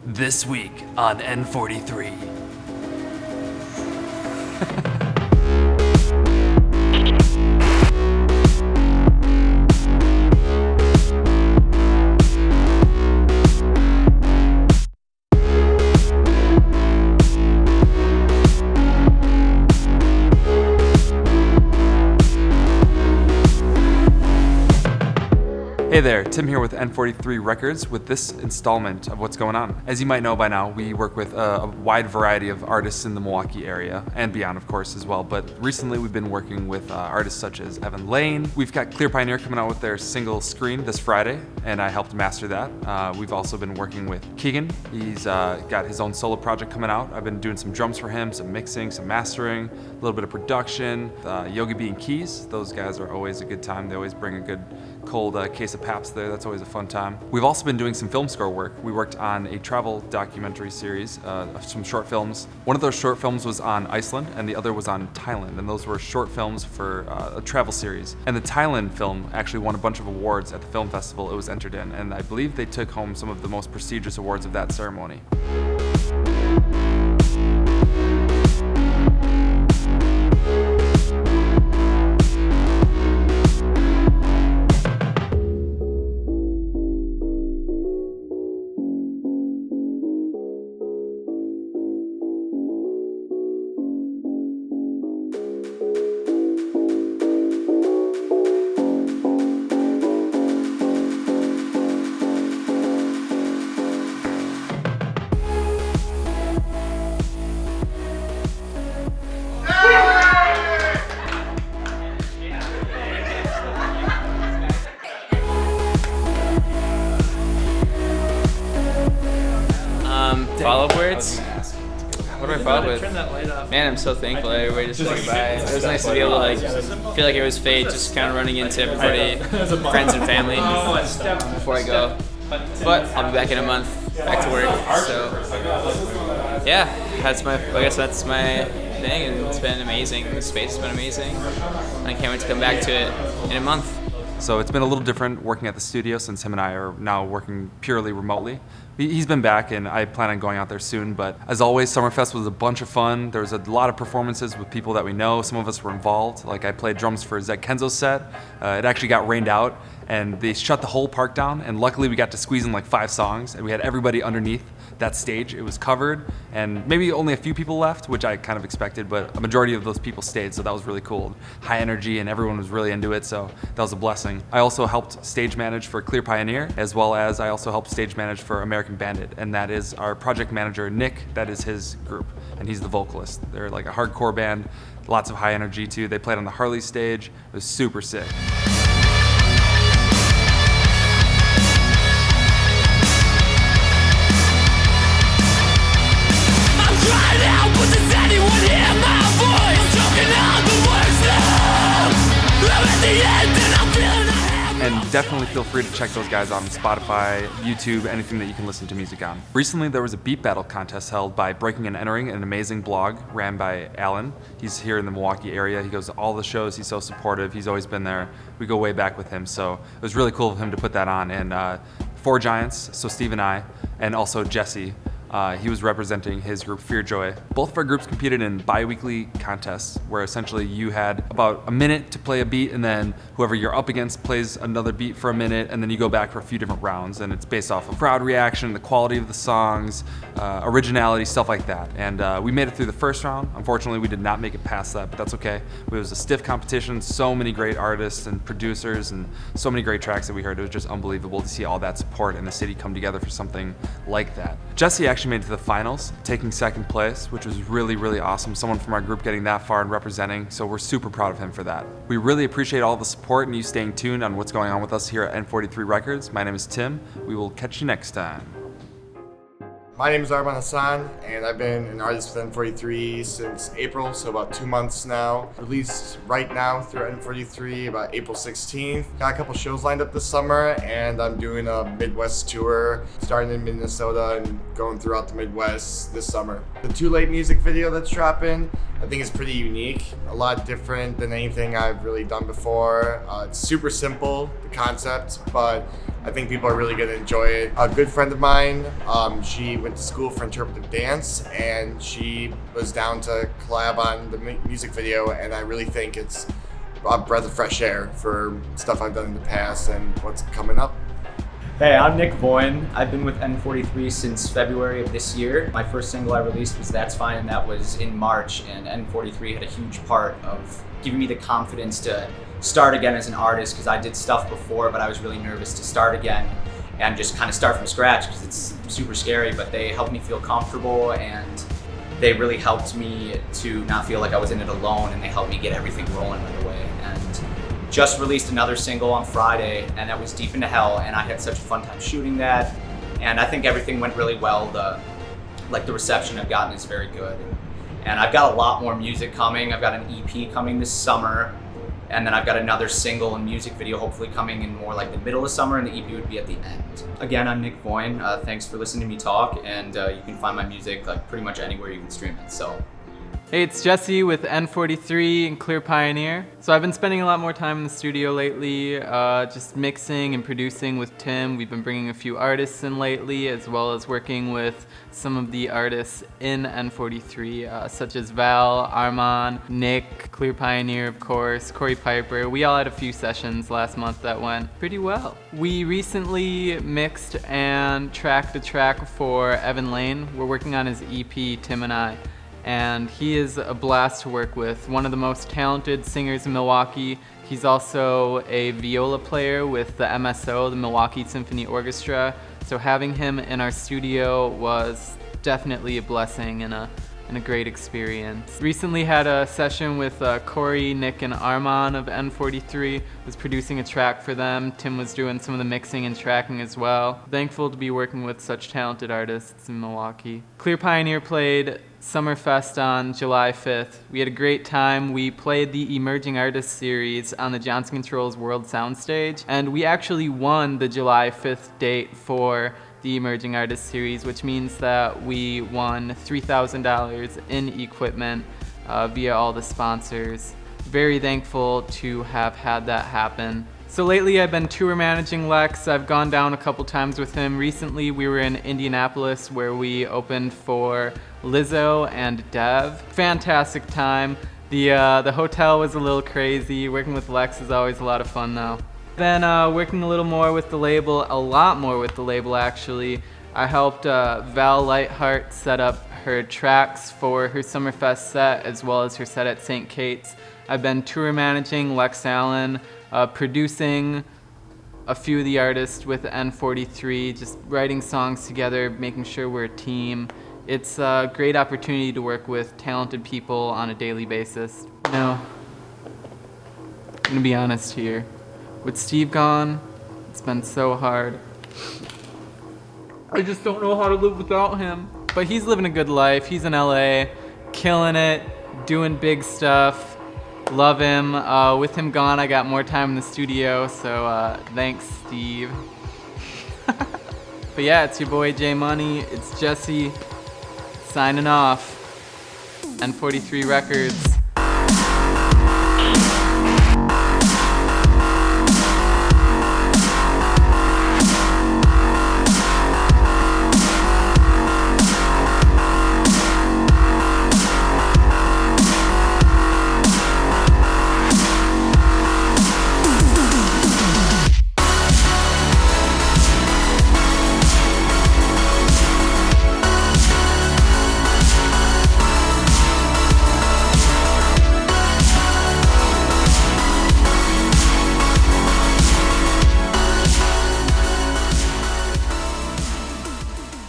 This week on N43. Hey there, Tim here with N43 Records with this installment of What's Going On. As you might know by now, we work with a wide variety of artists in the Milwaukee area, and beyond of course as well, but recently we've been working with artists such as Evan Lane. We've got Clear Pioneer coming out with their single Screen this Friday, and I helped master that. We've also been working with Keegan. He's got his own solo project coming out. I've been doing some drums for him, some mixing, some mastering, a little bit of production. Yogi B and Keys, those guys are always a good time. They always bring a good cold case of Paps there. That's always a fun time. We've also been doing some film score work. We worked on a travel documentary series of some short films. One of those short films was on Iceland and the other was on Thailand, and those were short films for a travel series. And the Thailand film actually won a bunch of awards at the film festival it was entered in, and I believe they took home some of the most prestigious awards of that ceremony. Follow words? What do I follow with? Man, I'm so thankful that everybody just swung by. It was nice to be able to feel like it was fate, just kind of running into everybody, friends and family before I go. But I'll be back in a month, back to work. So yeah, I guess that's my thing, and it's been amazing. The space has been amazing, and I can't wait to come back to it in a month. So it's been a little different working at the studio since him and I are now working purely remotely. He's been back and I plan on going out there soon, but as always, Summerfest was a bunch of fun. There was a lot of performances with people that we know. Some of us were involved. Like I played drums for Zach Kenzo's set. It actually got rained out and they shut the whole park down, and luckily we got to squeeze in like 5 songs and we had everybody underneath that stage. It was covered and maybe only a few people left, which I kind of expected, but a majority of those people stayed, so that was really cool. High energy and everyone was really into it, so that was a blessing. I also helped stage manage for Clear Pioneer, as well as I also helped stage manage for American Bandit, and that is our project manager, Nick. That is his group, and he's the vocalist. They're like a hardcore band, lots of high energy too. They played on the Harley stage. It was super sick. And definitely feel free to check those guys out on Spotify, YouTube, anything that you can listen to music on. Recently, there was a beat battle contest held by Breaking and Entering, an amazing blog ran by Alan. He's here in the Milwaukee area. He goes to all the shows. He's so supportive. He's always been there. We go way back with him, so it was really cool of him to put that on. And 4 Giants, so Steve and I, and also Jesse. He was representing his group Fear Joy. Both of our groups competed in bi-weekly contests where essentially you had about a minute to play a beat, and then whoever you're up against plays another beat for a minute, and then you go back for a few different rounds, and it's based off of crowd reaction, the quality of the songs, originality, stuff like that. And we made it through the first round. Unfortunately, we did not make it past that, but that's okay. It was a stiff competition, so many great artists and producers, and so many great tracks that we heard. It was just unbelievable to see all that support and the city come together for something like that. Jesse actually made it to the finals, taking second place, which was really, really awesome. Someone from our group getting that far and representing, so we're super proud of him for that. We really appreciate all the support and you staying tuned on what's going on with us here at N43 Records. My name is Tim. We will catch you next time. My name is Armand Hassan, and I've been an artist with N43 since April, so about 2 months now. Released right now through N43 about April 16th. Got a couple shows lined up this summer, and I'm doing a Midwest tour starting in Minnesota and going throughout the Midwest this summer. The Too Late music video that's dropping, I think is pretty unique. A lot different than anything I've really done before. It's super simple, the concept, but I think people are really going to enjoy it. A good friend of mine, she went to school for interpretive dance, and she was down to collab on the music video, and I really think it's a breath of fresh air for stuff I've done in the past and what's coming up. Hey, I'm Nick Bohan. I've been with N43 since February of this year. My first single I released was That's Fine, and that was in March, and N43 had a huge part of giving me the confidence to start again as an artist, because I did stuff before, but I was really nervous to start again and just kind of start from scratch because it's super scary, but they helped me feel comfortable, and they really helped me to not feel like I was in it alone, and they helped me get everything rolling right away. And just released another single on Friday, and that was Deep Into Hell, and I had such a fun time shooting that, and I think everything went really well. The reception I've gotten is very good, and I've got a lot more music coming. I've got an EP coming this summer, and then I've got another single and music video hopefully coming in more like the middle of summer, and the EP would be at the end. Again, I'm Nick Bohan. Thanks for listening to me talk, and you can find my music like pretty much anywhere you can stream it. So. Hey, it's Jesse with N43 and Clear Pioneer. So I've been spending a lot more time in the studio lately, just mixing and producing with Tim. We've been bringing a few artists in lately, as well as working with some of the artists in N43, such as Val, Armand, Nick, Clear Pioneer, of course, Corey Piper. We all had a few sessions last month that went pretty well. We recently mixed and tracked a track for Evan Lane. We're working on his EP, Tim and I. And he is a blast to work with, one of the most talented singers in Milwaukee. He's also a viola player with the MSO, the Milwaukee Symphony Orchestra. So having him in our studio was definitely a blessing and a great experience. Recently had a session with Corey, Nick, and Armand of N43. Was producing a track for them. Tim was doing some of the mixing and tracking as well. Thankful to be working with such talented artists in Milwaukee. Clear Pioneer played Summerfest on July 5th. We had a great time. We played the Emerging Artists Series on the Johnson Controls World Soundstage, and we actually won the July 5th date for the Emerging Artists Series, which means that we won $3,000 in equipment via all the sponsors. Very thankful to have had that happen. So lately I've been tour managing Lex. I've gone down a couple times with him. Recently we were in Indianapolis where we opened for Lizzo and Dev. Fantastic time. The hotel was a little crazy. Working with Lex is always a lot of fun though. Then working a little more with the label, a lot more with the label actually. I helped Val Lightheart set up her tracks for her Summerfest set as well as her set at St. Kate's. I've been tour managing Lex Allen, producing a few of the artists with N43, just writing songs together, making sure we're a team. It's a great opportunity to work with talented people on a daily basis. You know, I'm gonna be honest here. With Steve gone, it's been so hard. I just don't know how to live without him. But he's living a good life. He's in LA, killing it, doing big stuff. Love him. With him gone, I got more time in the studio, so thanks, Steve. But yeah, it's your boy J Money. It's Jesse signing off. N43 Records.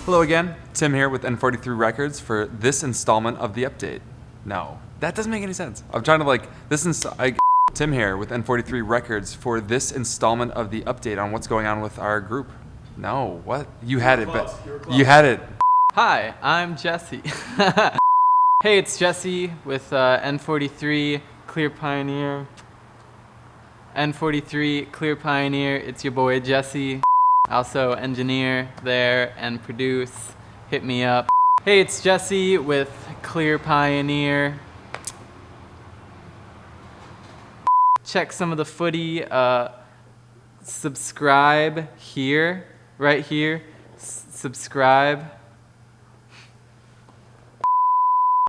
Hello again, Tim here with N43 Records for this installment of the update. No, that doesn't make any sense. I'm trying to Tim here with N43 Records for this installment of the update on what's going on with our group. No, what? You had it, but you had it. Hi, I'm Jesse. Hey, it's Jesse with N43 Clear Pioneer. N43 Clear Pioneer, it's your boy Jesse. Also engineer there and produce. Hit me up. Hey, it's Jesse with Clear Pioneer. Check some of the footy. subscribe here, right here. Subscribe.